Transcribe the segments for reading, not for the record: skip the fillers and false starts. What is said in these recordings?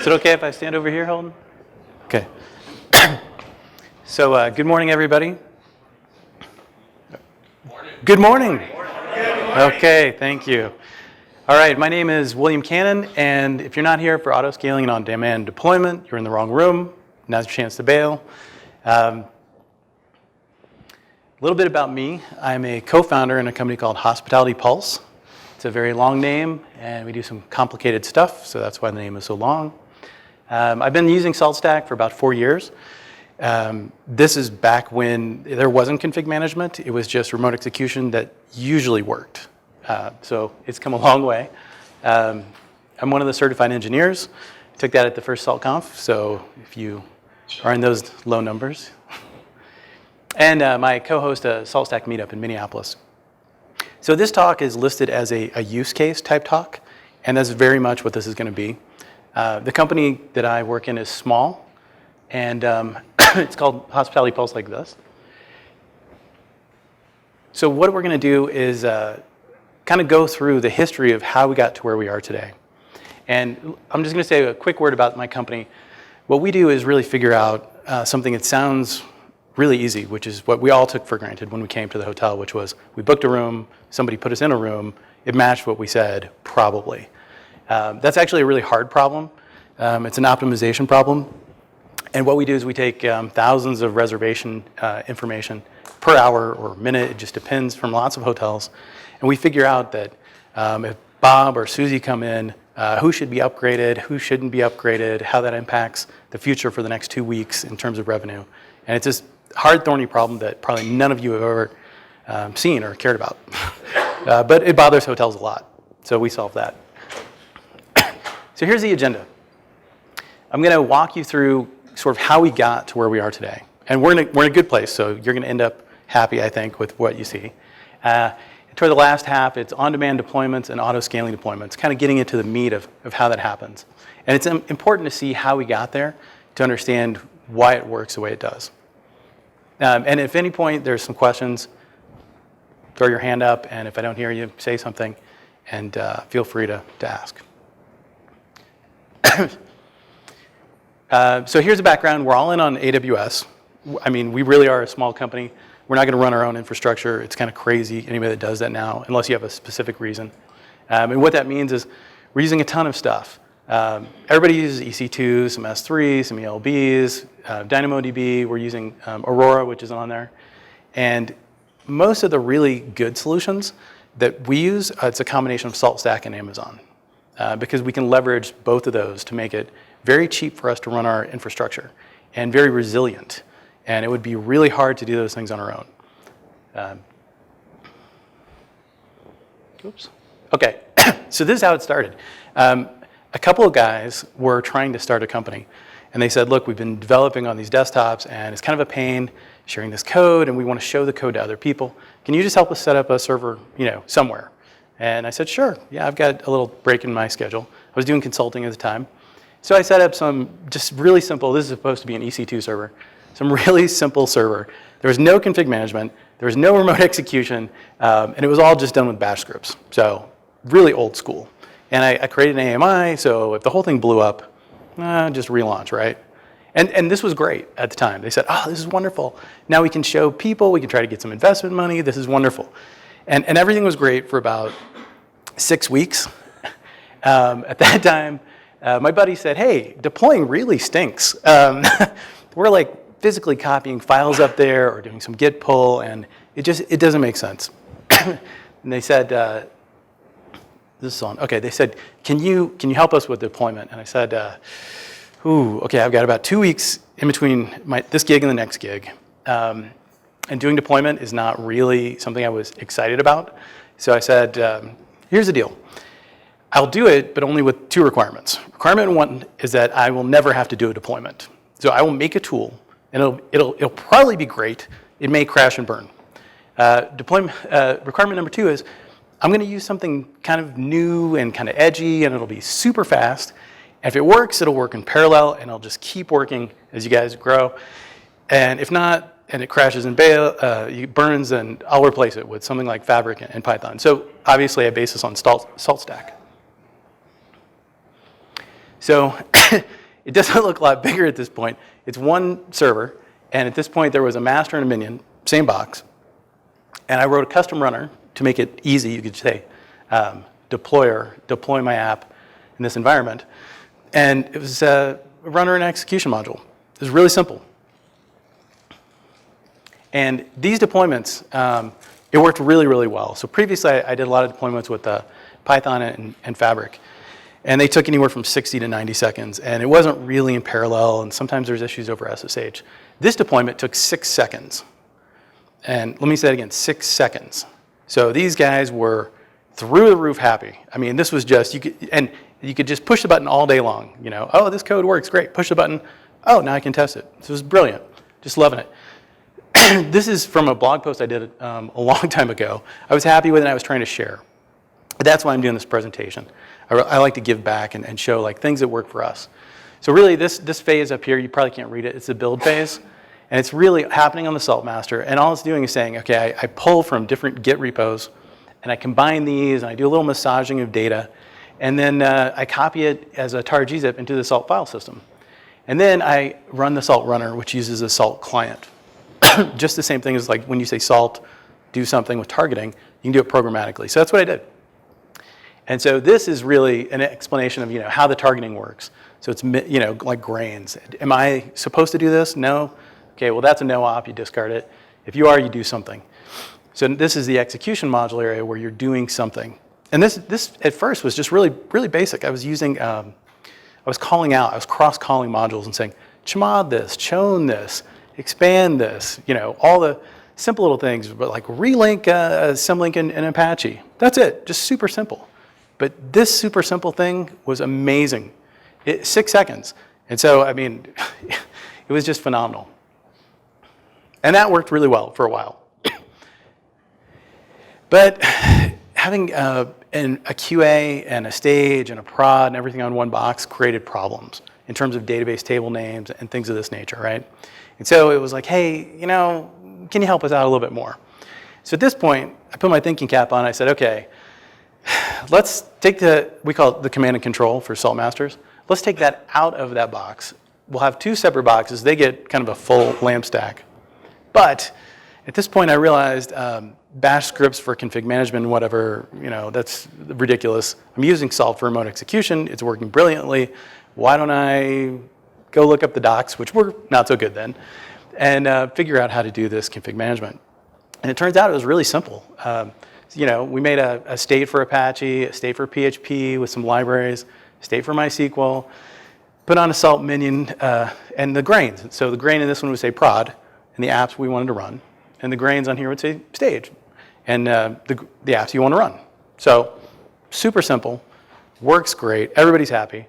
it okay if I stand over here, Holden? Okay. So good morning, everybody. Good morning. Okay, thank you. All right, my name is William Cannon, and if you're not here for AutoScaling and OnDemand Deployment, you're in the wrong room. Now's your chance to bail. A little bit about me. I'm a co-founder in a company called Hospitality Pulse. It's a very long name, and we do some complicated stuff, so that's why the name is so long. I've been using SaltStack for about 4 years. This is back when there wasn't config management. It was just remote execution that usually worked. So it's come a long way. I'm one of the certified engineers. I took that at the first SaltConf, so if you are in those low numbers. And my co-host a SaltStack meetup in Minneapolis. So this talk is listed as a use case type talk, and that's very much what this is going to be. The company that I work in is small, and it's called Hospitality Pulse like this. So what we're going to do is kind of go through the history of how we got to where we are today. And I'm just going to say a quick word about my company. What we do is really figure out something that sounds really easy, which is what we all took for granted when we came to the hotel, which was we booked a room, somebody put us in a room, it matched what we said, probably. That's actually a really hard problem. It's an optimization problem. And what we do is we take thousands of reservation information per hour or minute, it just depends, from lots of hotels. And we figure out that if Bob or Susie come in, who should be upgraded, who shouldn't be upgraded, how that impacts the future for the next 2 weeks in terms of revenue. And it's this hard, thorny problem that probably none of you have ever seen or cared about. But it bothers hotels a lot, so we solve that. So here's the agenda. I'm going to walk you through sort of how we got to where we are today. And we're in a good place, so you're going to end up happy, I think, with what you see. Toward the last half, it's on-demand deployments and auto-scaling deployments, kind of getting into the meat of how that happens. And it's important to see how we got there to understand why it works the way it does. And if at any point there's some questions, throw your hand up, and if I don't hear you, say something, and feel free to ask. So here's the background. We're all in on AWS. I mean, we really are a small company. We're not going to run our own infrastructure. It's kind of crazy, anybody that does that now, unless you have a specific reason. And what that means is we're using a ton of stuff. Everybody uses EC2, some S3, some ELBs, DynamoDB. We're using Aurora, which is on there. And most of the really good solutions that we use, it's a combination of SaltStack and Amazon. Because we can leverage both of those to make it very cheap for us to run our infrastructure and very resilient. And it would be really hard to do those things on our own. Oops. Okay, so this is how it started. A couple of guys were trying to start a company. And they said, look, we've been developing on these desktops, and it's kind of a pain sharing this code, and we want to show the code to other people. Can you just help us set up a server, somewhere? And I said, sure. Yeah, I've got a little break in my schedule. I was doing consulting at the time. So I set up some just really simple, this is supposed to be an EC2 server, some really simple server. There was no config management. There was no remote execution. And it was all just done with bash scripts. So really old school. And I created an AMI, so if the whole thing blew up, just relaunch, right? And this was great at the time. They said, oh, this is wonderful. Now we can show people. We can try to get some investment money. This is wonderful. And everything was great for about 6 weeks. At that time, my buddy said, hey, deploying really stinks. We're like physically copying files up there or doing some git pull, and it doesn't make sense. And they said, this is on. Okay, they said, can you help us with deployment? And I said, okay, I've got about 2 weeks in between this gig and the next gig. And doing deployment is not really something I was excited about. So I said, here's the deal. I'll do it, but only with 2 requirements. Requirement 1 is that I will never have to do a deployment. So I will make a tool, and it'll probably be great. It may crash and burn. Requirement number 2 is I'm going to use something kind of new and kind of edgy, and it'll be super fast. And if it works, it'll work in parallel, and it'll just keep working as you guys grow. And if not, and it crashes and burns, then I'll replace it with something like Fabric and Python. So obviously, I base this on SaltStack. So it doesn't look a lot bigger at this point. It's one server, and at this point there was a master and a minion, same box. And I wrote a custom runner to make it easy. You could say, deploy my app in this environment. And it was a runner and execution module. It was really simple. And these deployments, it worked really, really well. So previously, I did a lot of deployments with Python and Fabric. And they took anywhere from 60 to 90 seconds. And it wasn't really in parallel. And sometimes there's issues over SSH. This deployment took 6 seconds. And let me say it again, 6 seconds. So these guys were through the roof happy. I mean, this was just, you could just push the button all day long. You know, oh, this code works, great. Push the button. Oh, now I can test it. This was brilliant. Just loving it. This is from a blog post I did a long time ago. I was happy with it and I was trying to share. But that's why I'm doing this presentation. I like to give back and show like things that work for us. So really this phase up here, you probably can't read it. It's the build phase. And it's really happening on the Salt Master. And all it's doing is saying, okay, I pull from different Git repos and I combine these and I do a little massaging of data. And then I copy it as a tar gzip into the Salt file system. And then I run the Salt runner, which uses a Salt client. Just the same thing as like when you say Salt, do something with targeting, you can do it programmatically. So that's what I did. And so this is really an explanation of how the targeting works. So it's like grains. Am I supposed to do this? No. Okay, well that's a no op, you discard it. If you are, you do something. So this is the execution module area where you're doing something. And this at first was just really, really basic. I was using, I was cross-calling modules and saying, chmod this, chown this, expand this, all the simple little things, but like relink symlink in Apache. That's it, just super simple. But this super simple thing was amazing. 6 seconds. And so, I mean, it was just phenomenal. And that worked really well for a while. But having a QA and a stage and a prod and everything on one box created problems in terms of database table names and things of this nature, right? And so it was like, hey, can you help us out a little bit more? So at this point, I put my thinking cap on. I said, okay, let's take we call it the command and control for Salt Masters. Let's take that out of that box. We'll have 2 separate boxes. They get kind of a full LAMP stack. But at this point, I realized bash scripts for config management and whatever, that's ridiculous. I'm using Salt for remote execution. It's working brilliantly. Why don't I go look up the docs, which were not so good then, and figure out how to do this config management? And it turns out it was really simple. We made a state for Apache, a state for PHP with some libraries, a state for MySQL, put on a Salt minion, and the grains. So the grain in this one would say prod, and the apps we wanted to run. And the grains on here would say stage, and the apps you want to run. So super simple, works great, everybody's happy,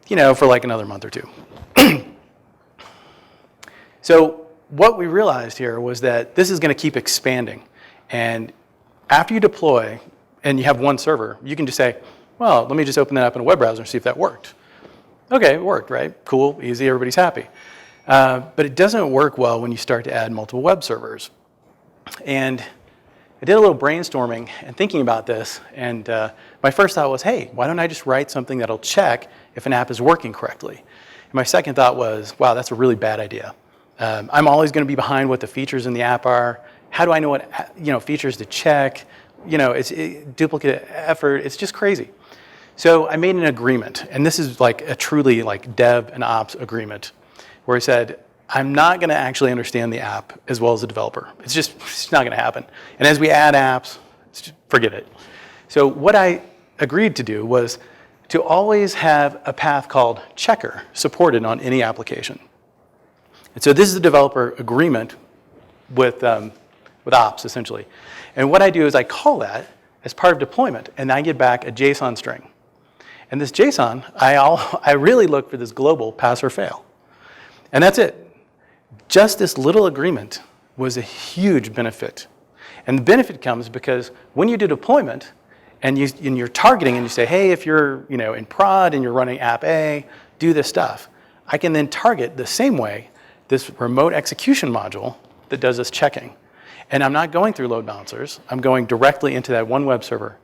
for like another month or 2. So what we realized here was that this is going to keep expanding. And after you deploy and you have one server, you can just say, well, let me just open that up in a web browser and see if that worked. Okay, it worked, right? Cool, easy, everybody's happy. But it doesn't work well when you start to add multiple web servers. And I did a little brainstorming and thinking about this. And my first thought was, hey, why don't I just write something that'll check if an app is working correctly? And my second thought was, wow, that's a really bad idea. I'm always going to be behind what the features in the app are. How do I know what features to check? It's duplicate effort. It's just crazy. So I made an agreement. And this is like a truly like dev and ops agreement, where I said, I'm not going to actually understand the app as well as the developer. It's not going to happen. And as we add apps, forget it. So what I agreed to do was to always have a path called checker supported on any application. And so this is the developer agreement with ops, essentially. And what I do is I call that as part of deployment, and I get back a JSON string. And this JSON, I really look for this global pass or fail. And that's it. Just this little agreement was a huge benefit. And the benefit comes because when you do deployment and you're targeting and you say, hey, if you're in prod and you're running app A, do this stuff, I can then target the same way this remote execution module that does this checking. And I'm not going through load balancers. I'm going directly into that one web server.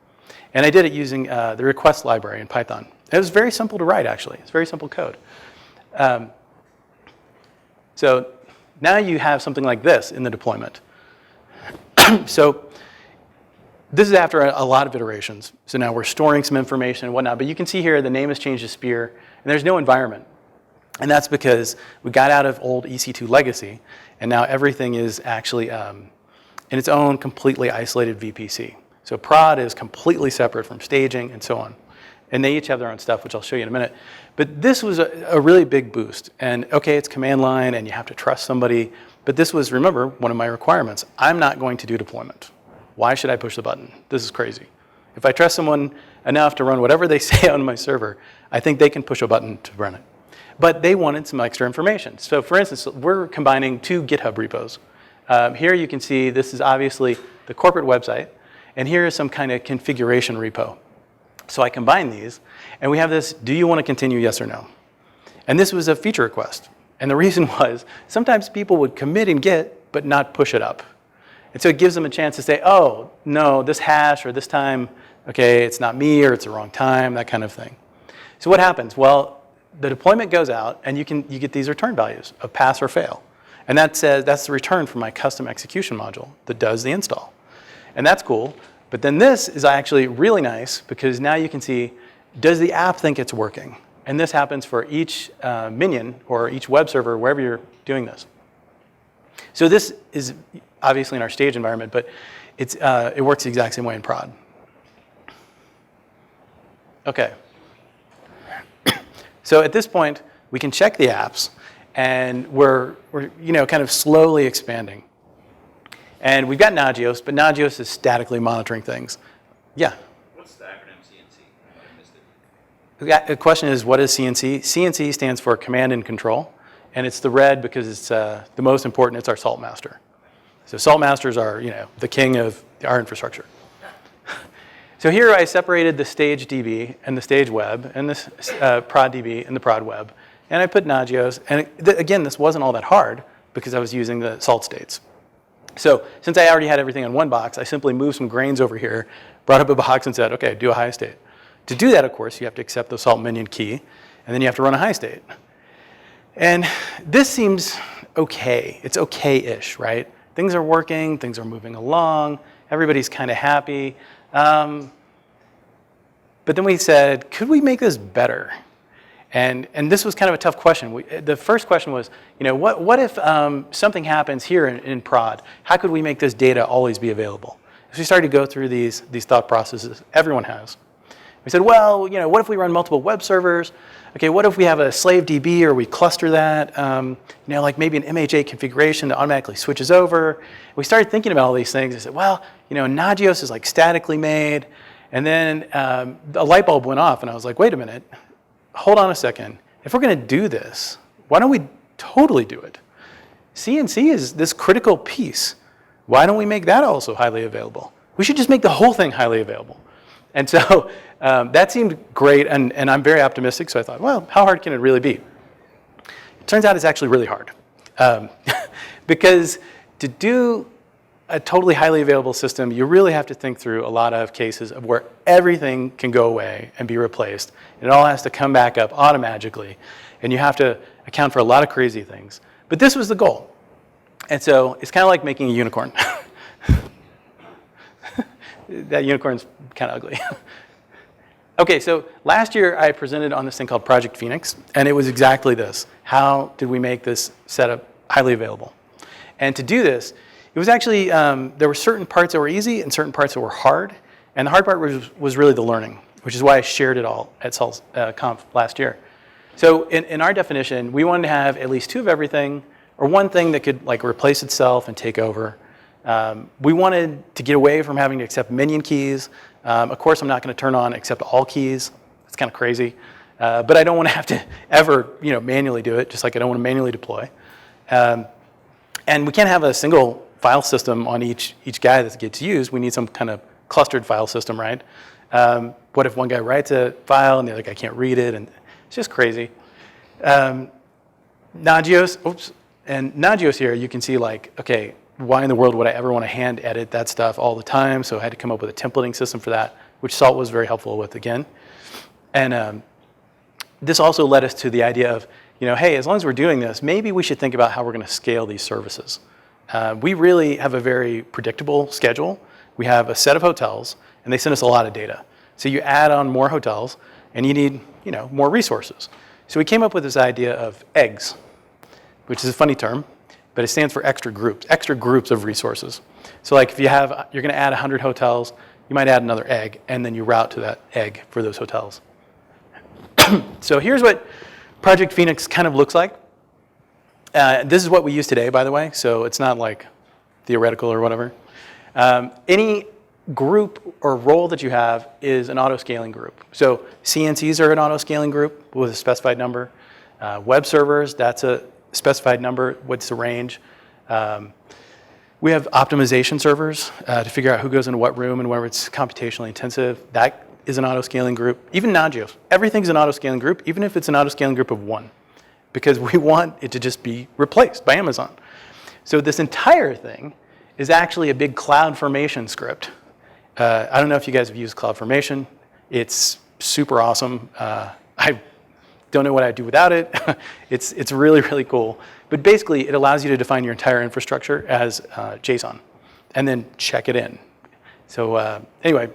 And I did it using the request library in Python. It was very simple to write, actually. It's very simple code. So now you have something like this in the deployment. So this is after a lot of iterations. So now we're storing some information and whatnot. But you can see here the name has changed to Spear, and there's no environment. And that's because we got out of old EC2 legacy, and now everything is actually in its own completely isolated VPC. So prod is completely separate from staging and so on. And they each have their own stuff, which I'll show you in a minute. But this was a really big boost. And okay, it's command line, and you have to trust somebody. But this was, remember, one of my requirements. I'm not going to do deployment. Why should I push the button? This is crazy. If I trust someone enough to run whatever they say on my server, I think they can push a button to run it. But they wanted some extra information. So for instance, we're combining 2 GitHub repos. Here you can see this is obviously the corporate website, and here is some kind of configuration repo. So I combine these, and we have this, do you want to continue, yes or no? And this was a feature request. And the reason was, sometimes people would commit in Git, but not push it up. And so it gives them a chance to say, oh, no, this hash or this time, okay, it's not me or it's the wrong time, that kind of thing. So what happens? Well, the deployment goes out, and you get these return values of pass or fail. And that says that's the return from my custom execution module that does the install. And that's cool. But then this is actually really nice, because now you can see, does the app think it's working? And this happens for each minion or each web server, wherever you're doing this. So this is obviously in our stage environment, but it works the exact same way in prod. Okay. So at this point, we can check the apps, and we're kind of slowly expanding. And we've got Nagios, but Nagios is statically monitoring things. Yeah? What's the acronym CNC? I missed it. The question is, what is CNC? CNC stands for Command and Control, and it's the red because it's the most important. It's our salt master. So salt masters are, the king of our infrastructure. So here I separated the stage DB and the stage web, and this prod DB and the prod web, and I put Nagios. And again, this wasn't all that hard because I was using the salt states. So since I already had everything in one box, I simply moved some grains over here, brought up a box, and said, okay, do a high state. To do that, of course, you have to accept the salt minion key, and then you have to run a high state. And this seems okay. It's okay-ish, right? Things are working, things are moving along, everybody's kind of happy. But then we said, could we make this better? And this was kind of a tough question. The first question was, what if something happens here in prod? How could we make this data always be available? So we started to go through these thought processes everyone has. We said, well, what if we run multiple web servers? Okay, what if we have a slave DB or we cluster that? Like maybe an MHA configuration that automatically switches over. We started thinking about all these things. I said, well, Nagios is like statically made. And then a light bulb went off, and I was like, wait a minute. Hold on a second. If we're going to do this, why don't we totally do it? CNC is this critical piece. Why don't we make that also highly available? We should just make the whole thing highly available. And so that seemed great, and I'm very optimistic. So I thought, well, how hard can it really be? It turns out it's actually really hard. Because to do a totally highly available system, you really have to think through a lot of cases of where everything can go away and be replaced. It all has to come back up automagically. And you have to account for a lot of crazy things. But this was the goal. And so it's kind of like making a unicorn. That unicorn's kind of ugly. Okay, so last year I presented on this thing called Project Phoenix. And it was exactly this. How did we make this setup highly available? And to do this, it was actually, there were certain parts that were easy and certain parts that were hard. And the hard part was really the learning, which is why I shared it all at SaltConf last year. So in our definition, we wanted to have at least 2 of everything, or one thing that could replace itself and take over. We wanted to get away from having to accept minion keys. Of course, I'm not going to turn on accept all keys. It's kind of crazy. But I don't want to have to ever manually do it, just like I don't want to manually deploy. And we can't have a single file system on each guy that gets used. We need some kind of clustered file system, right? What if one guy writes a file and the other guy can't read it? And it's just crazy. Nagios, and Nagios here, you can see okay, why in the world would I ever want to hand edit that stuff all the time? So I had to come up with a templating system for that, which Salt was very helpful with again. And this also led us to the idea of, hey, as long as we're doing this, maybe we should think about how we're going to scale these services. We really have a very predictable schedule. We have a set of hotels, and they send us a lot of data. So you add on more hotels, and you need more resources. So we came up with this idea of eggs, which is a funny term, but it stands for extra groups of resources. So like if you're going to add 100 hotels, you might add another egg, and then you route to that egg for those hotels. So here's what Project Phoenix kind of looks like. This is what we use today, by the way, so it's not like theoretical or whatever. Any group or role that you have is an auto-scaling group. So CNCs are an auto-scaling group with a specified number. Web servers, that's a specified number. What's the range? We have optimization servers to figure out who goes into what room and where it's computationally intensive. That is an auto-scaling group. Even non-geos, everything's an auto-scaling group, even if it's an auto-scaling group of 1, because we want it to just be replaced by Amazon. So this entire thing is actually a big CloudFormation script. I don't know if you guys have used CloudFormation. It's super awesome. I don't know what I'd do without it. It's really, really cool. But basically, it allows you to define your entire infrastructure as JSON and then check it in. So anyway,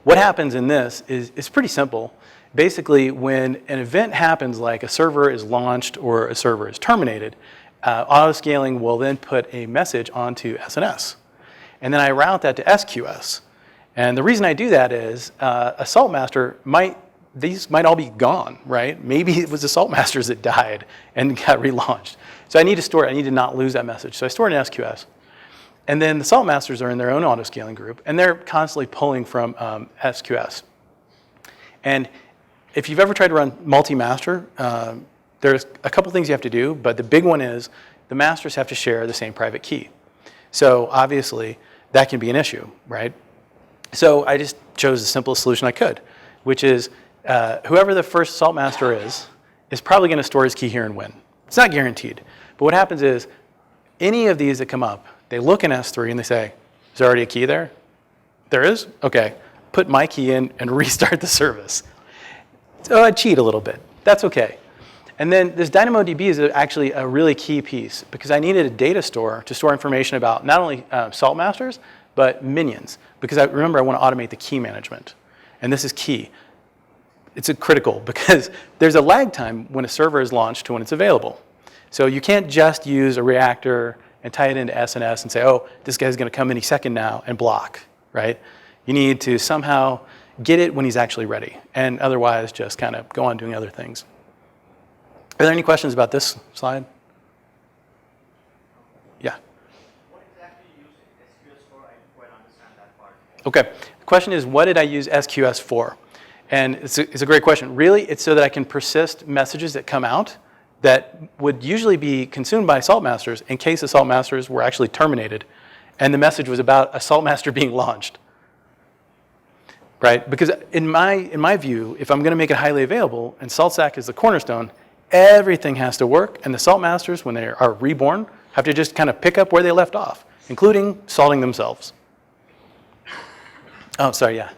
what happens in this is pretty simple. Basically, when an event happens, like a server is launched or a server is terminated, autoscaling will then put a message onto SNS. And then I route that to SQS. And the reason I do that is a saltmaster these might all be gone, right? Maybe it was the saltmasters that died and got relaunched. So I need to store it. I need to not lose that message. So I store it in SQS. And then the saltmasters are in their own autoscaling group, and they're constantly pulling from SQS. And if you've ever tried to run multi-master, there's a couple things you have to do, but the big one is the masters have to share the same private key. So obviously, that can be an issue, right? So I just chose the simplest solution I could, which is whoever the first saltmaster is probably going to store his key here and win. It's not guaranteed. But what happens is, any of these that come up, they look in S3 and they say, is there already a key there? There is? Okay. Put my key in and restart the service. So I cheat a little bit. That's okay. And then this DynamoDB is actually a really key piece because I needed a data store to store information about not only saltmasters, but minions. Because remember, I want to automate the key management. And this is key. It's critical because there's a lag time when a server is launched to when it's available. So you can't just use a reactor and tie it into SNS and say, oh, this guy's going to come any second now and block, right? You need to somehow get it when he's actually ready, and otherwise just kind of go on doing other things. Are there any questions about this slide? Yeah. What exactly are you using SQS for? I didn't quite understand that part. Okay. The question is, what did I use SQS for? And it's a great question. Really, it's so that I can persist messages that come out that would usually be consumed by saltmasters in case the saltmasters were actually terminated and the message was about a saltmaster being launched. Right? Because in my view, if I'm going to make it highly available, and SaltStack is the cornerstone, everything has to work, and the saltmasters, when they are reborn, have to just kind of pick up where they left off, including salting themselves. Oh, sorry, yeah.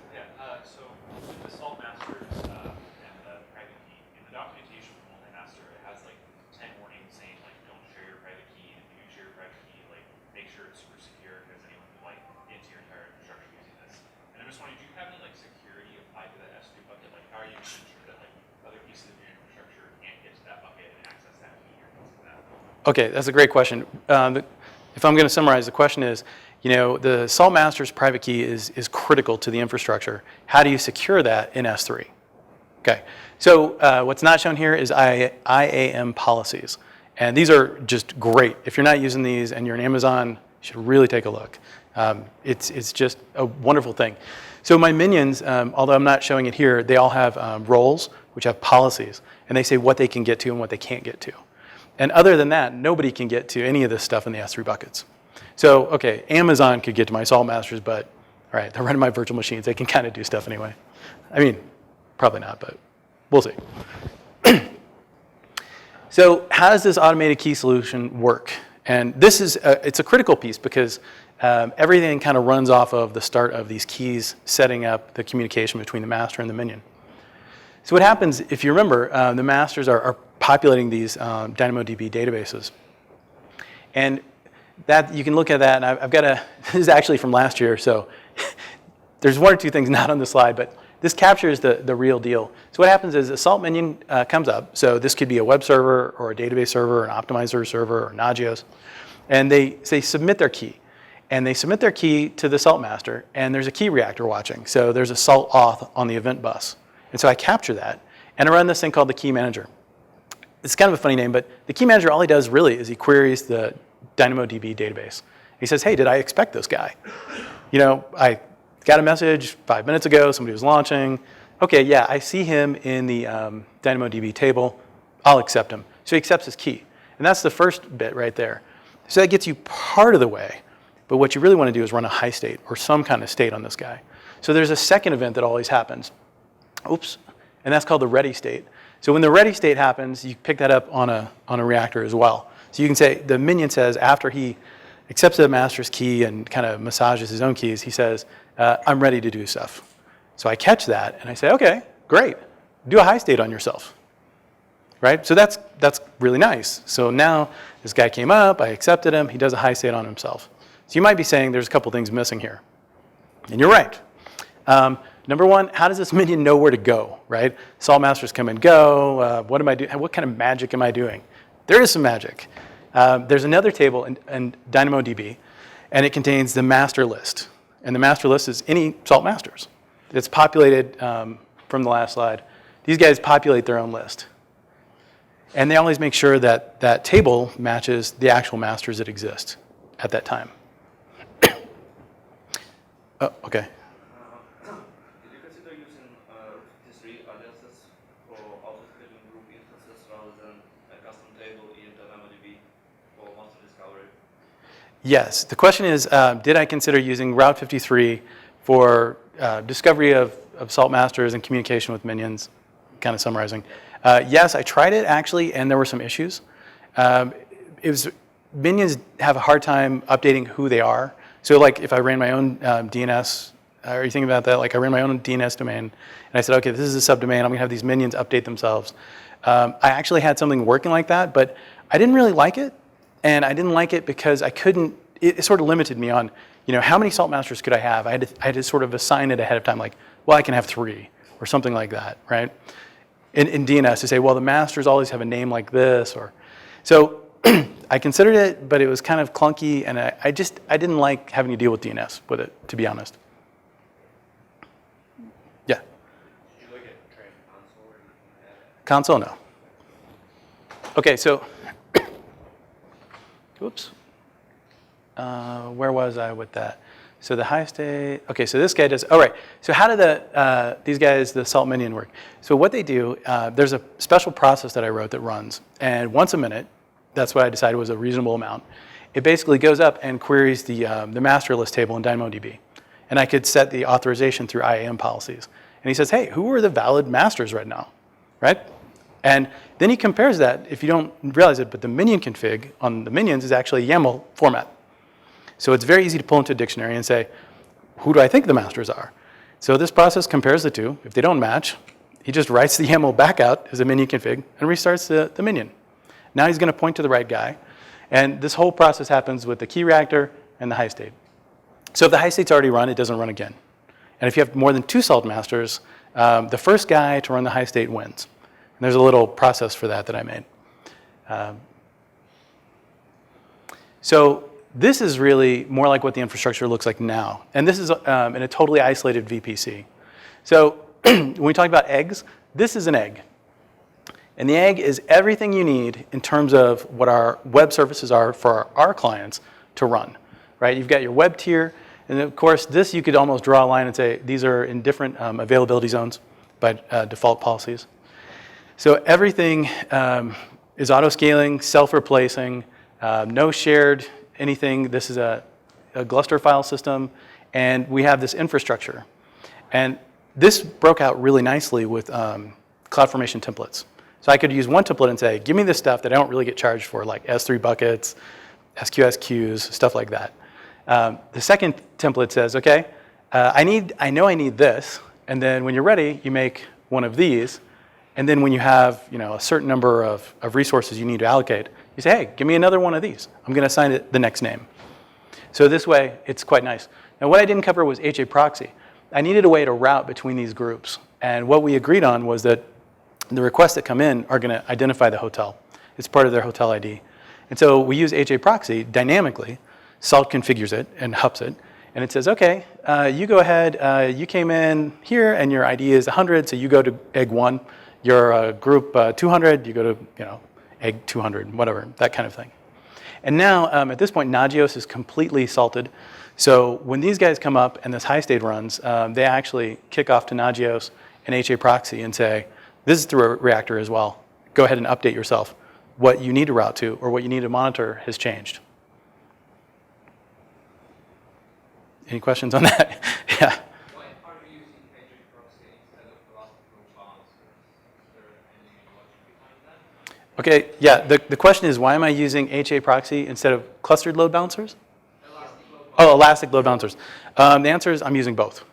So with the saltmasters and the private key, in the documentation for multi-master, it has like 10 warnings saying like don't share your private key, and if you share your private key, like make sure it's super secure because anyone can like into your entire infrastructure using this. And I'm just wondering, do you have any like security applied to that S3 bucket? Like how are you making sure that like other pieces of your infrastructure can't get to that bucket and access that key or things like that? Okay, that's a great question. If I'm going to summarize, the question is, the saltmaster's private key is critical to the infrastructure. How do you secure that in S3? Okay, so what's not shown here is IAM policies. And these are just great. If you're not using these and you're in Amazon, you should really take a look. It's just a wonderful thing. So my minions, although I'm not showing it here, they all have roles which have policies. And they say what they can get to and what they can't get to. And other than that, nobody can get to any of this stuff in the S3 buckets. So, okay, Amazon could get to my saltmasters, but all right, they're running my virtual machines. They can kind of do stuff anyway. I mean, probably not, but we'll see. So how does this automated key solution work? And this is, it's a critical piece because everything kind of runs off of the start of these keys setting up the communication between the master and the minion. So what happens, if you remember, the masters are populating these DynamoDB databases. And that you can look at that, and I've got a, this is actually from last year, so there's one or two things not on the slide, but this captures the real deal. So what happens is a Salt minion comes up. So this could be a web server or a database server, an optimizer server, or Nagios. And they submit their key. And they submit their key to the Salt master, and there's a key reactor watching. So there's a Salt auth on the event bus. And so I capture that, and I run this thing called the key manager. It's kind of a funny name, but the key manager, all he does really is he queries the DynamoDB database. He says, hey, did I expect this guy? You know, I got a message 5 minutes ago, somebody was launching. Okay, yeah, I see him in the DynamoDB table. I'll accept him. So he accepts his key. And that's the first bit right there. So that gets you part of the way. But what you really want to do is run a high state or some kind of state on this guy. So there's a second event that always happens. Oops. And that's called the ready state. So when the ready state happens, you pick that up on a reactor as well. So you can say, the minion says, after he accepts the master's key and kind of massages his own keys, he says, I'm ready to do stuff. So I catch that and I say, okay, great. Do a high state on yourself. Right? So that's really nice. So now this guy came up, I accepted him, he does a high state on himself. So you might be saying there's a couple things missing here. And you're right. Number one, how does this minion know where to go, right? Salt masters come and go. What am I doing? What kind of magic am I doing? There is some magic. There's another table in DynamoDB, and it contains the master list. And the master list is any Salt masters. It's populated from the last slide. These guys populate their own list. And they always make sure that that table matches the actual masters that exist at that time. Oh, okay. Did you consider using T3 aliases for AutoScaling Group instances rather than a custom table in DynamoDB for master discovery? Yes. The question is, did I consider using Route 53 for discovery of Salt masters and communication with minions? Kind of summarizing. Yes, I tried it actually, and there were some issues. Minions have a hard time updating who they are. So like if I ran my own DNS, are you thinking about that? Like I ran my own DNS domain, and I said, okay, this is a subdomain. I'm going to have these minions update themselves. I actually had something working like that, but I didn't really like it. And I didn't like it because I couldn't, it sort of limited me on, you know, how many Salt masters could I have? I had to sort of assign it ahead of time, like, well, I can have 3 or something like that, right? In DNS to say, well, the masters always have a name like this, or so I considered it, but it was kind of clunky, and I didn't like having to deal with DNS with it, to be honest. Yeah. Did you look at trying console or anything like that? Console, no. Okay, so, oops. Where was I with that? So the high state, okay, so this guy does, all right. So how do these guys, the Salt minion work? So what they do, there's a special process that I wrote that runs, and once a minute, that's what I decided was a reasonable amount. It basically goes up and queries the master list table in DynamoDB. And I could set the authorization through IAM policies. And he says, hey, who are the valid masters right now, right? And then he compares that, if you don't realize it, but the minion config on the minions is actually YAML format. So it's very easy to pull into a dictionary and say, who do I think the masters are? So this process compares the two. If they don't match, he just writes the YAML back out as a minion config and restarts the minion. Now he's going to point to the right guy. And this whole process happens with the key reactor and the high state. So if the high state's already run, it doesn't run again. And if you have more than 2 Salt masters, the first guy to run the high state wins. And there's a little process for that I made. So this is really more like what the infrastructure looks like now. And this is in a totally isolated VPC. So when we talk about eggs, this is an egg. And the egg is everything you need in terms of what our web services are for our clients to run, right? You've got your web tier. And of course, this you could almost draw a line and say these are in different availability zones by default policies. So everything is auto-scaling, self-replacing, no shared anything. This is a Gluster file system, and we have this infrastructure. And this broke out really nicely with CloudFormation templates. So I could use one template and say, give me this stuff that I don't really get charged for, like S3 buckets, SQS queues, stuff like that. The second template says, okay, I know I need this, and then when you're ready, you make one of these, And then when you have a certain number of resources you need to allocate, you say, hey, give me another one of these. I'm going to assign it the next name. So this way, it's quite nice. Now, what I didn't cover was HA proxy. I needed a way to route between these groups. And what we agreed on was that the requests that come in are going to identify the hotel. It's part of their hotel ID. And so we use HA proxy dynamically. Salt configures it and hups it. And it says, OK, you go ahead. You came in here, and your ID is 100. So you go to egg 1. You're group 200. You go to egg 200, whatever, that kind of thing. And now, at this point, Nagios is completely salted. So when these guys come up and this high state runs, they actually kick off to Nagios and HA proxy and say, this is through a reactor as well. Go ahead and update yourself. What you need to route to or what you need to monitor has changed. Any questions on that? Yeah. Why are you using HA proxy instead of elastic load balancers? Is there any logic behind that? OK, yeah, the question is, why am I using HA proxy instead of clustered load balancers? Elastic load balancers. Oh, elastic load balancers. The answer is I'm using both.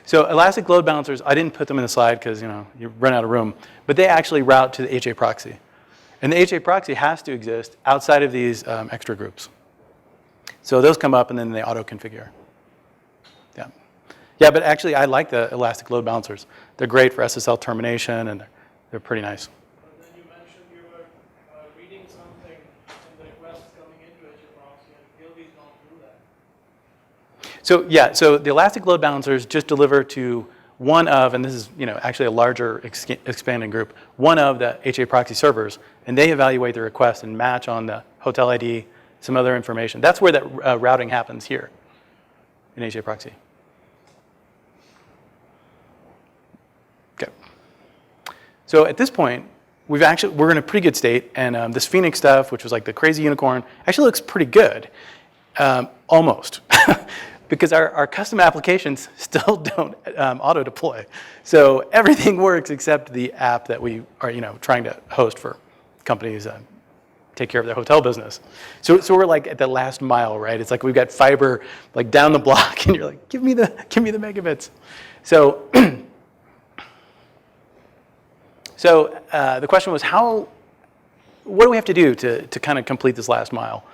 So elastic load balancers, I didn't put them in the slide because you run out of room, but they actually route to the HA proxy. And the HA proxy has to exist outside of these extra groups. So those come up and then they auto-configure. Yeah. Yeah, but actually I like the elastic load balancers. They're great for SSL termination and they're pretty nice. But then you mentioned you were reading something and the requests coming into HA proxy, and Gilby's don't do that. So yeah, so the elastic load balancers just deliver to one of, and this is actually a larger expanding group, one of the HA proxy servers, and they evaluate the request and match on the hotel ID, some other information. That's where that routing happens here in HA proxy. Okay. So at this point, we're in a pretty good state, and this Phoenix stuff, which was like the crazy unicorn, actually looks pretty good, almost. Because our custom applications still don't auto deploy. So everything works except the app that we are trying to host for companies take care of their hotel business. So we're like at the last mile, right? It's like we've got fiber like down the block, and you're like, give me the megabits. So the question was, what do we have to do to kind of complete this last mile?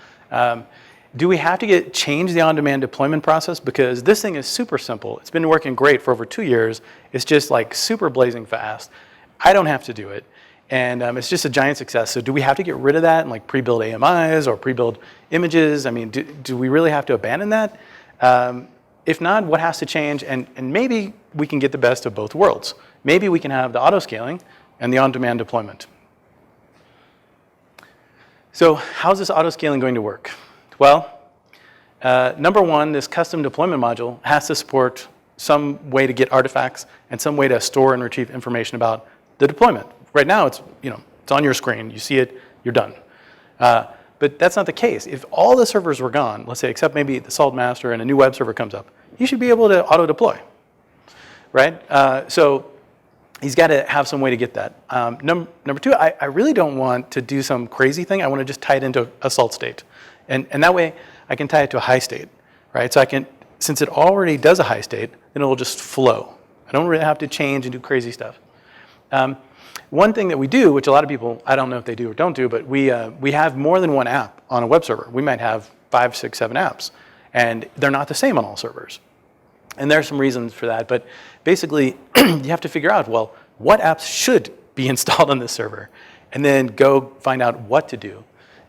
Do we have to change the on-demand deployment process? Because this thing is super simple. It's been working great for over 2 years. It's just like super blazing fast. I don't have to do it. And it's just a giant success. So do we have to get rid of that and like pre-build AMIs or pre-build images? I mean, do we really have to abandon that? If not, what has to change? And maybe we can get the best of both worlds. Maybe we can have the auto-scaling and the on-demand deployment. So how's this auto-scaling going to work? Well, number one, this custom deployment module has to support some way to get artifacts and some way to store and retrieve information about the deployment. Right now, it's on your screen. You see it, you're done. But that's not the case. If all the servers were gone, let's say, except maybe the Salt master and a new web server comes up, you should be able to auto-deploy, right? So he's got to have some way to get that. Number two, I really don't want to do some crazy thing. I want to just tie it into a salt state. And that way, I can tie it to a high state, right? So since it already does a high state, then it will just flow. I don't really have to change and do crazy stuff. One thing that we do, which a lot of people, I don't know if they do or don't do, but we have more than one app on a web server. We might have 5, 6, 7 apps, and they're not the same on all servers. And there are some reasons for that, but basically, you have to figure out, well, what apps should be installed on this server, and then go find out what to do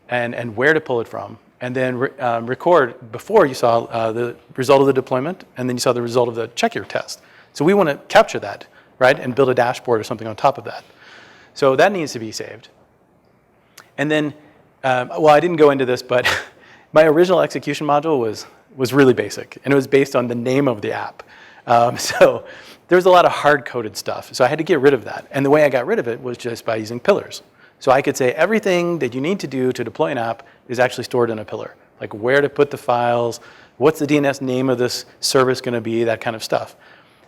and where to pull it from, and then record. Before you saw the result of the deployment, and then you saw the result of the check your test. So we want to capture that, right, and build a dashboard or something on top of that. So that needs to be saved. And then, well, I didn't go into this, but my original execution module was really basic, and it was based on the name of the app. So there was a lot of hard-coded stuff. So I had to get rid of that. And the way I got rid of it was just by using pillars. So I could say everything that you need to do to deploy an app is actually stored in a pillar. Like where to put the files, what's the DNS name of this service going to be, that kind of stuff.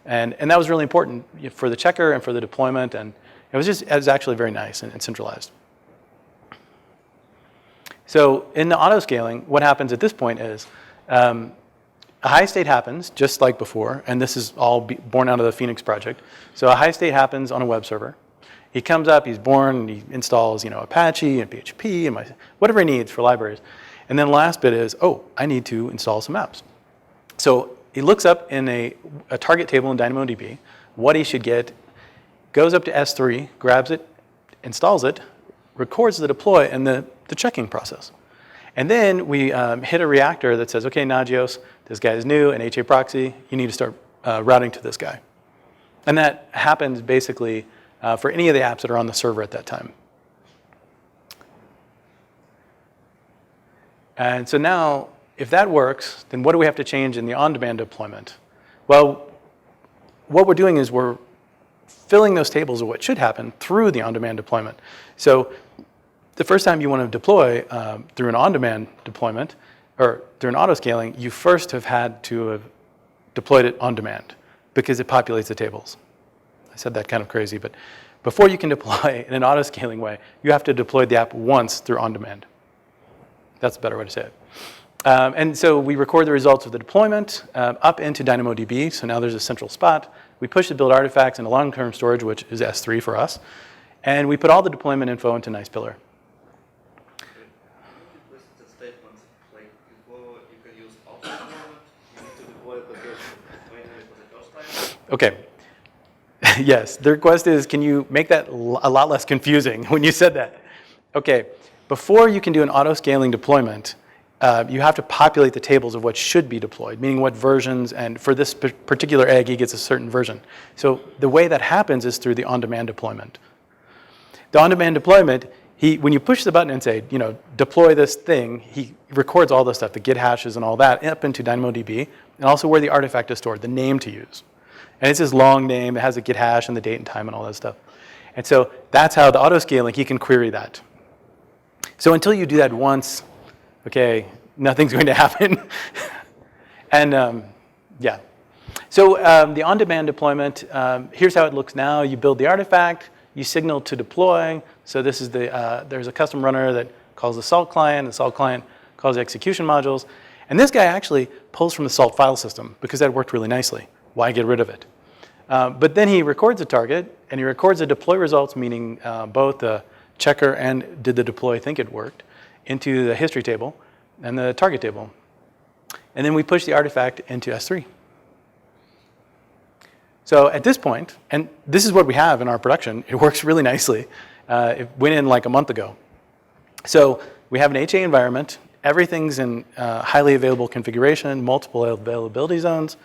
And that was really important for the checker and for the deployment. And it was actually very nice and centralized. So in the auto-scaling, what happens at this point is a high state happens just like before. And this is all born out of the Phoenix project. So a high state happens on a web server. He comes up, he's born, and he installs, Apache and PHP and whatever he needs for libraries. And then the last bit is, oh, I need to install some apps. So he looks up in a target table in DynamoDB what he should get, goes up to S3, grabs it, installs it, records the deploy and the checking process. And then we hit a reactor that says, okay, Nagios, this guy is new, an HA proxy, you need to start routing to this guy. And that happens basically for any of the apps that are on the server at that time. And so now, if that works, then what do we have to change in the on-demand deployment? Well, what we're doing is we're filling those tables of what should happen through the on-demand deployment. So the first time you want to deploy through an on-demand deployment, or through an auto-scaling, you first have had to have deployed it on demand because it populates the tables. I said that kind of crazy, but before you can deploy in an auto-scaling way, you have to deploy the app once through on-demand. That's a better way to say it. And so we record the results of the deployment up into DynamoDB. So now there's a central spot. We push the build artifacts into long-term storage, which is S3 for us. And we put all the deployment info into NicePillar. Implicit statements like before you can use AutoScaling, you need to deploy the version manually for the first time. Okay. Yes, the request is, can you make that a lot less confusing when you said that? Okay, before you can do an auto-scaling deployment, you have to populate the tables of what should be deployed, meaning what versions, and for this particular egg, he gets a certain version. So the way that happens is through the on-demand deployment. The on-demand deployment, when you push the button and say, deploy this thing, he records all the stuff, the git hashes and all that, up into DynamoDB, and also where the artifact is stored, the name to use. And it's his long name, it has a git hash and the date and time and all that stuff. And so that's how the auto-scaling, he can query that. So until you do that once, okay, nothing's going to happen. And yeah. So the on-demand deployment, here's how it looks now. You build the artifact, you signal to deploy. So this is there's a custom runner that calls the Salt client. The Salt client calls the execution modules. And this guy actually pulls from the Salt file system because that worked really nicely. Why get rid of it? But then he records a target, and he records the deploy results, meaning both the checker and did the deploy think it worked, into the history table and the target table. And then we push the artifact into S3. So at this point, and this is what we have in our production, it works really nicely. It went in like a month ago. So we have an HA environment. Everything's in highly available configuration, multiple availability zones,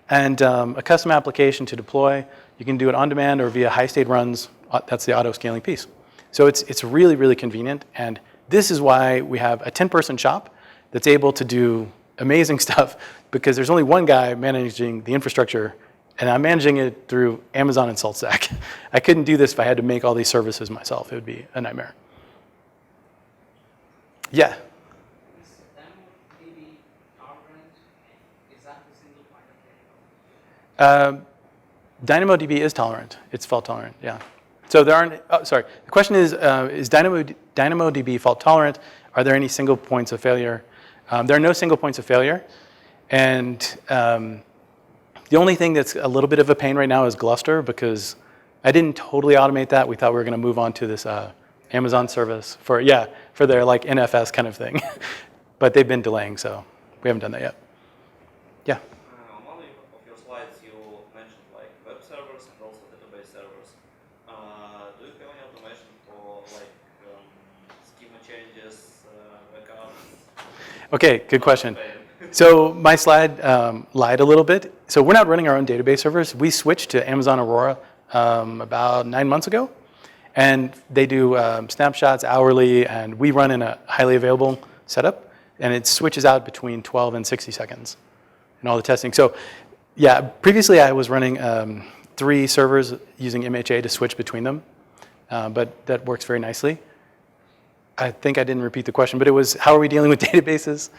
and a custom application to deploy. You can do it on demand or via high state runs. That's the auto scaling piece. So it's really, really convenient. And this is why we have a 10-person shop that's able to do amazing stuff, because there's only one guy managing the infrastructure, and I'm managing it through Amazon and SaltStack. I couldn't do this if I had to make all these services myself. It would be a nightmare. Yeah? Is DynamoDB tolerant? Is that the single point of failure? DynamoDB is tolerant. It's fault tolerant, yeah. So there aren't, oh, sorry. The question is DynamoDB fault tolerant? Are there any single points of failure? There are no single points of failure. And the only thing that's a little bit of a pain right now is Gluster, because I didn't totally automate that. We thought we were going to move on to this Amazon service for their like NFS kind of thing. But they've been delaying, so we haven't done that yet. Yeah? On one of your slides, you mentioned like web servers and also database servers. Do you have any automation for like schema changes, backups? Okay, good question. So my slide lied a little bit. So we're not running our own database servers. We switched to Amazon Aurora about 9 months ago. And they do snapshots hourly, and we run in a highly available setup. And it switches out between 12 and 60 seconds in all the testing. So yeah, previously I was running 3 servers using MHA to switch between them. But that works very nicely. I think I didn't repeat the question, but it was, how are we dealing with databases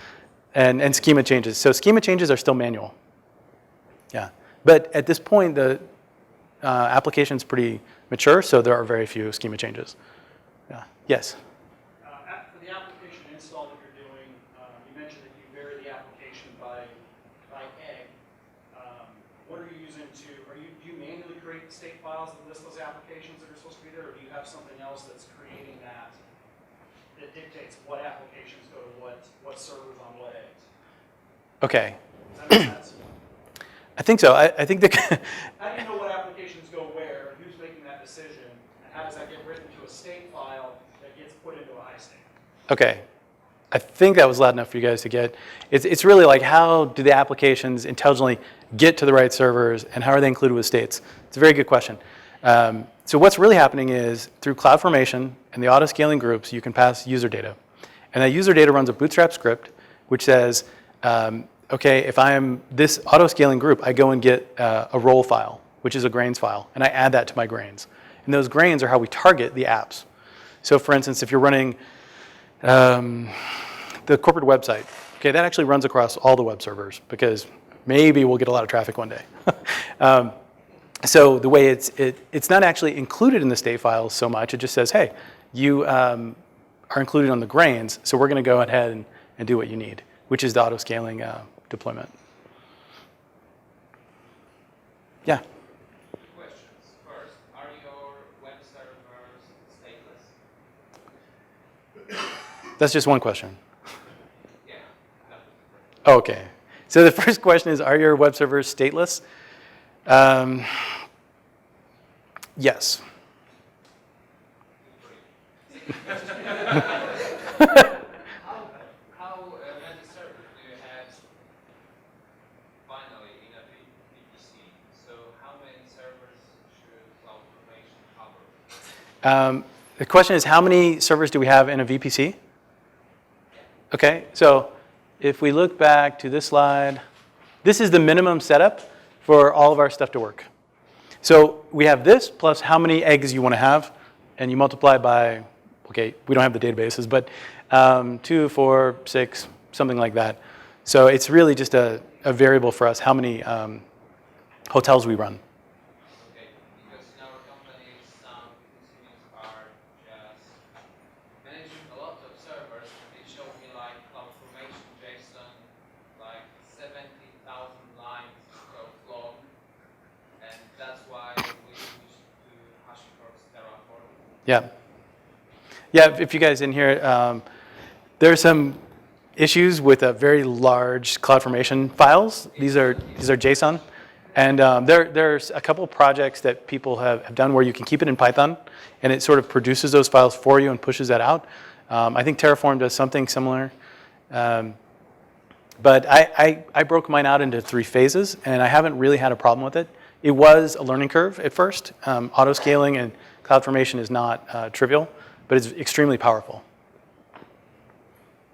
and schema changes? So schema changes are still manual. Yeah. But at this point, the application's pretty mature, so there are very few schema changes. Yeah. Yes? For the application install that you're doing, you mentioned that you vary the application by egg. what are you using to, do you manually create state files that list those applications that are supposed to be there, or do you have something else that's creating that dictates what applications go to what servers on what eggs? Okay. Does that make sense? I think so. I think the How do you know what applications go where, who's making that decision, and how does that get written to a state file that gets put into a high state? Okay. I think that was loud enough for you guys to get. It's really like, how do the applications intelligently get to the right servers, and how are they included with states? It's a very good question. So what's really happening is, through CloudFormation and the AutoScaling Groups, you can pass user data. And that user data runs a Bootstrap script, which says, okay, if I am this AutoScaling group, I go and get a role file, which is a grains file, and I add that to my grains. And those grains are how we target the apps. So for instance, if you're running the corporate website, okay, that actually runs across all the web servers, because maybe we'll get a lot of traffic one day. So the way it's not actually included in the state files so much, it just says, hey, you are included on the grains, so we're going to go ahead and do what you need, which is the auto-scaling deployment. Yeah? Questions. First, are your web servers stateless? That's just one question. Yeah. that was the first. Oh, okay. So the first question is, are your web servers stateless? Yes. How many servers do you have finally in a VPC? So how many servers should CloudFormation cover? The question is, how many servers do we have in a VPC? Okay, so if we look back to this slide, this is the minimum setup for all of our stuff to work. So we have this plus how many eggs you want to have, and you multiply by, okay, we don't have the databases, but 2, 4, 6, something like that. So it's really just a variable for us, how many hotels we run. Okay, because in our company, some teams are just managing a lot of servers, and they show me like CloudFormation JSON, like 70,000 lines of long, and that's why we used to HashiCorp Terraform. Yeah. Yeah, if you guys didn't hear it, there are some issues with a very large CloudFormation files. These are JSON. And there's a couple projects that people have done where you can keep it in Python, and it sort of produces those files for you and pushes that out. I think Terraform does something similar. But I broke mine out into 3 phases, and I haven't really had a problem with it. It was a learning curve at first. Auto-scaling and CloudFormation is not trivial, but it's extremely powerful.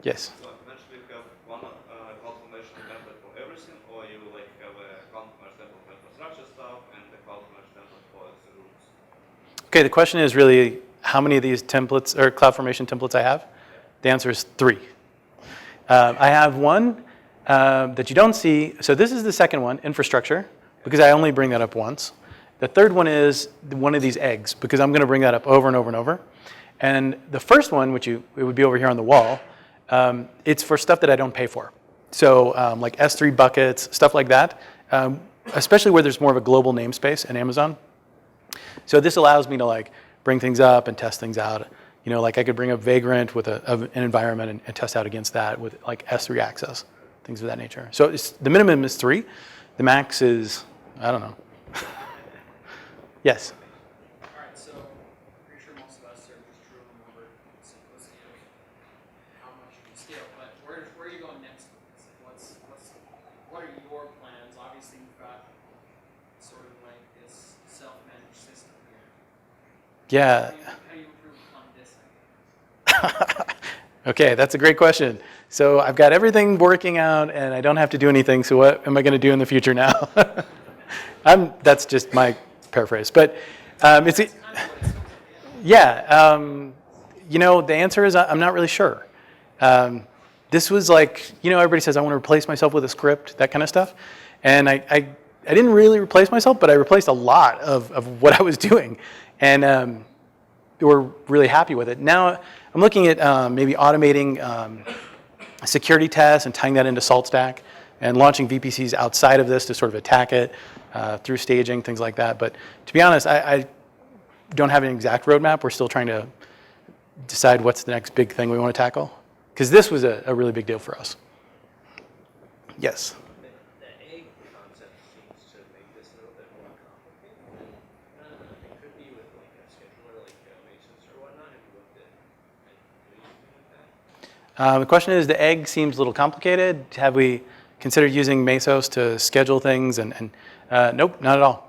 Yes? So eventually you have one CloudFormation template for everything, or you like have a CloudFormation template for infrastructure stuff and the CloudFormation template for the rules? Okay, the question is really how many of these templates or CloudFormation templates I have. The answer is 3. I have one that you don't see. So this is the second one, infrastructure, because I only bring that up once. The third one is one of these eggs, because I'm going to bring that up over and over and over. And the first one, which it would be over here on the wall, it's for stuff that I don't pay for. So like S3 buckets, stuff like that, especially where there's more of a global namespace in Amazon. So this allows me to like bring things up and test things out. You know, like I could bring up Vagrant with an environment and test out against that with like S3 access, things of that nature. So the minimum is 3. The max is, I don't know. Yes? All right, so I'm pretty sure most of us are just true remember the simplicity of how much you can scale. But where are you going next with this? What are your plans? Obviously, you've got sort of like this self-managed system here. Yeah. How do you improve upon this? Okay, that's a great question. So I've got everything working out, and I don't have to do anything. So what am I going to do in the future now? That's just my paraphrase, but yeah. You know, the answer is I'm not really sure. This was like, you know, everybody says I want to replace myself with a script, that kind of stuff, and I didn't really replace myself, but I replaced a lot of what I was doing, and we're really happy with it. Now I'm looking at maybe automating security tests and tying that into SaltStack and launching VPCs outside of this to sort of attack it. through staging, things like that. But to be honest, I don't have an exact roadmap. We're still trying to decide what's the next big thing we want to tackle. Because this was a really big deal for us. Yes? The egg concept seems to make this a little bit more complicated than it could be with like a scheduler like Mesos or whatnot. Have you looked at doing something like that? The question is, the egg seems a little complicated. Have we considered using Mesos to schedule things? And nope, not at all.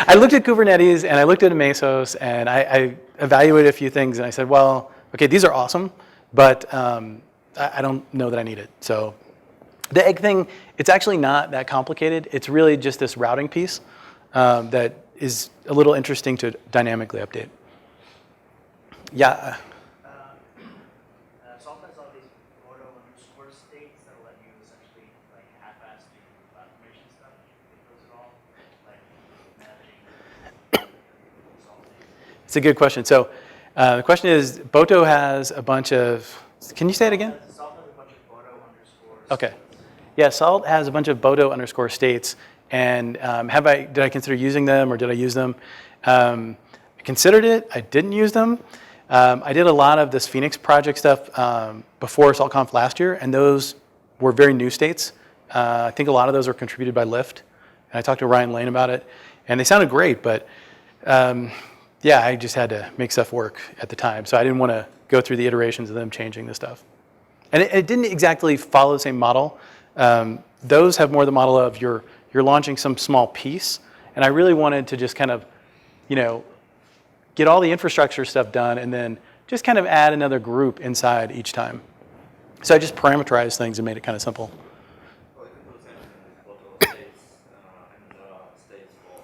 I looked at Kubernetes and I looked at Mesos and I evaluated a few things and I said, well, okay, these are awesome, but I don't know that I need it. So the egg thing, it's actually not that complicated. It's really just this routing piece that is a little interesting to dynamically update. Yeah. Salt has all these BODO underscore states that will let you essentially like half-ass do confirmation stuff. It does it all, like managing Salt states. It's a good question. So the question is, BODO has a bunch of, can you say it again? Salt has a bunch of BODO underscores. Okay. Yeah, Salt has a bunch of BODO underscore states. And did I consider using them or did I use them? I considered it. I didn't use them. I did a lot of this Phoenix project stuff before SaltConf last year, and those were very new states. I think a lot of those were contributed by Lyft. And I talked to Ryan Lane about it, and they sounded great, but yeah, I just had to make stuff work at the time. So I didn't want to go through the iterations of them changing the stuff. And it didn't exactly follow the same model. Those have more the model of you're launching some small piece, and I really wanted to just kind of, get all the infrastructure stuff done and then just kind of add another group inside each time. So I just parameterized things and made it kind of simple. Well, you can do the same thing with BODO States and states for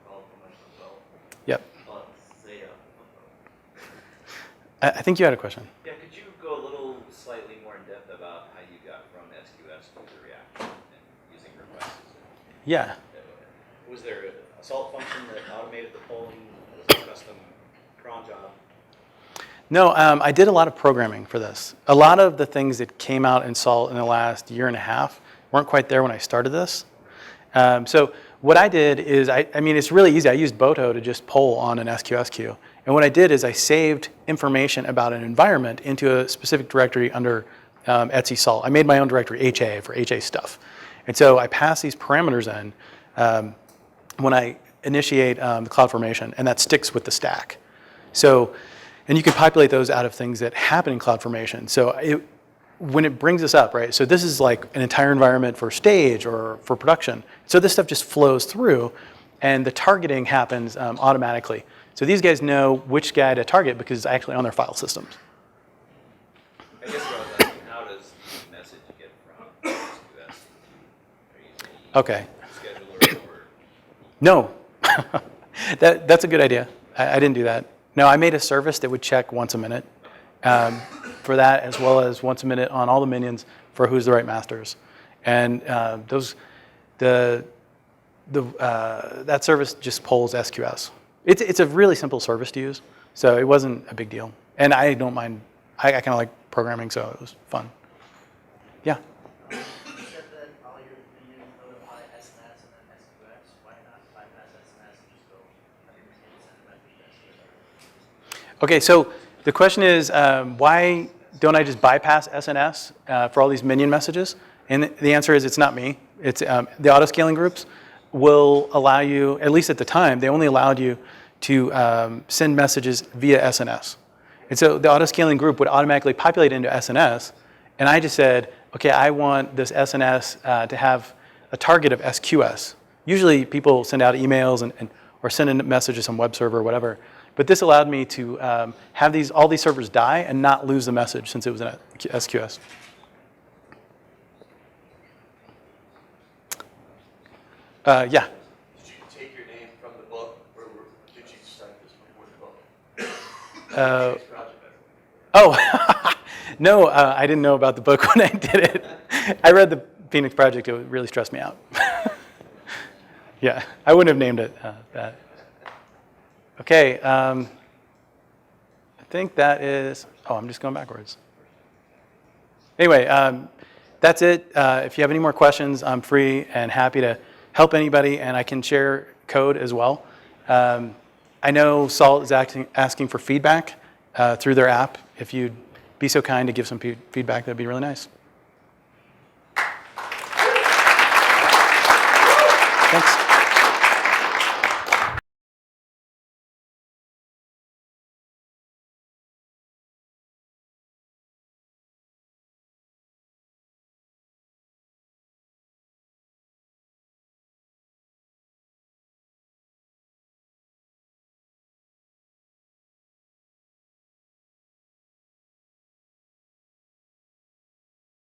cloud formation as well. Yep. But they are I think you had a question. Yeah, could you go a little slightly more in depth about how you got from SQS to the reaction and using requests? Yeah. Was there a salt function that automated the polling? Was it a custom cron job? No, I did a lot of programming for this. A lot of the things that came out in Salt in the last year and a half weren't quite there when I started this. So what I did is, I mean, it's really easy. I used BODO to just poll on an SQS queue. And what I did is I saved information about an environment into a specific directory under etc salt. I made my own directory, HA, for HA stuff. And so I pass these parameters in when I initiate the CloudFormation, and that sticks with the stack. So, and you can populate those out of things that happen in CloudFormation. So when it brings us up, right, so this is like an entire environment for stage or for production. So this stuff just flows through, and the targeting happens automatically. So these guys know which guy to target because it's actually on their file systems. I guess what I was asking, how does the message get from SQS? Are you using Okay. scheduler or? No, that's a good idea. I didn't do that. No, I made a service that would check once a minute for that, as well as once a minute on all the minions for who's the right masters. And that service just polls SQS. It's a really simple service to use, so it wasn't a big deal. And I don't mind. I kind of like programming, so it was fun. Yeah. You said that all your minions notify SNS and then SQS. Why not bypass SNS and just go send a message to SQS? Okay, so the question is, why don't I just bypass SNS for all these minion messages? And the answer is, it's not me. It's the AutoScaling Groups will allow you, at least at the time, they only allowed you to send messages via SNS. And so the AutoScaling Group would automatically populate into SNS, and I just said, okay, I want this SNS to have a target of SQS. Usually people send out emails or send in messages on web server or whatever. But this allowed me to have all these servers die and not lose the message since it was in SQS. Yeah. Did you take your name from the book, or did you cite this before the book? Oh, no, I didn't know about the book when I did it. I read the Phoenix Project. It really stressed me out. Yeah, I wouldn't have named it that. Okay, I think that is, I'm just going backwards. Anyway, that's it. If you have any more questions, I'm free and happy to help anybody, and I can share code as well. I know Salt is asking for feedback through their app. If you'd be so kind to give some feedback, that'd be really nice. Thanks.